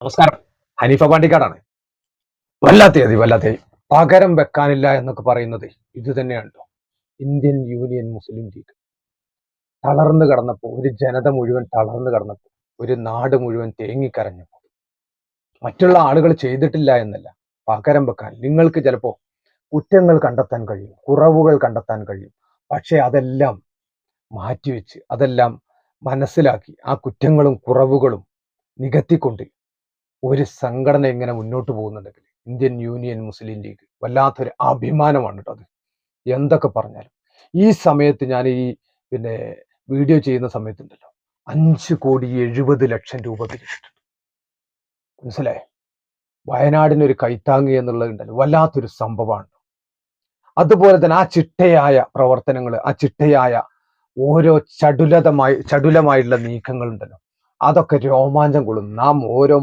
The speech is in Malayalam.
നമസ്കാരം. ഹനീഫ പാണ്ടിക്കാടാണ്. വല്ലാത്ത പകരം വെക്കാനില്ല എന്നൊക്കെ പറയുന്നത് ഇത് തന്നെയാണല്ലോ. ഇന്ത്യൻ യൂണിയൻ മുസ്ലിം ലീഗ് തളർന്നു കിടന്നപ്പോൾ, ഒരു ജനത മുഴുവൻ തളർന്നു കിടന്നപ്പോൾ, ഒരു നാട് മുഴുവൻ തേങ്ങിക്കരഞ്ഞപ്പോൾ, മറ്റുള്ള ആളുകൾ ചെയ്തിട്ടില്ല എന്നല്ല, പകരം വെക്കാൻ നിങ്ങൾക്ക് ചിലപ്പോൾ കുറ്റങ്ങൾ കണ്ടെത്താൻ കഴിയും, കുറവുകൾ കണ്ടെത്താൻ കഴിയും. പക്ഷെ അതെല്ലാം മാറ്റിവെച്ച്, അതെല്ലാം മനസ്സിലാക്കി, ആ കുറ്റങ്ങളും കുറവുകളും നികത്തിക്കൊണ്ട് ഒരു സംഘടന എങ്ങനെ മുന്നോട്ട് പോകുന്നുണ്ടെങ്കിൽ ഇന്ത്യൻ യൂണിയൻ മുസ്ലിം ലീഗ് വല്ലാത്തൊരു അഭിമാനമാണ് കേട്ടോ അത്. എന്തൊക്കെ പറഞ്ഞാലും ഈ സമയത്ത് ഞാൻ ഈ പിന്നെ വീഡിയോ ചെയ്യുന്ന സമയത്തുണ്ടല്ലോ 5,70,00,000 രൂപ പിരിച്ചിട്ടുണ്ട്. മനസ്സിലായേ? വയനാടിനൊരു കൈത്താങ്ങി എന്നുള്ളതുണ്ടല്ലോ, വല്ലാത്തൊരു സംഭവമാണ്. അതുപോലെ തന്നെ ആ ചിട്ടയായ പ്രവർത്തനങ്ങൾ, ആ ചിട്ടയായ ഓരോ ചടുലമായിട്ടുള്ള നീക്കങ്ങളുണ്ടല്ലോ, അതൊക്കെ രോമാഞ്ചം കൊള്ളും. നാം ഓരോ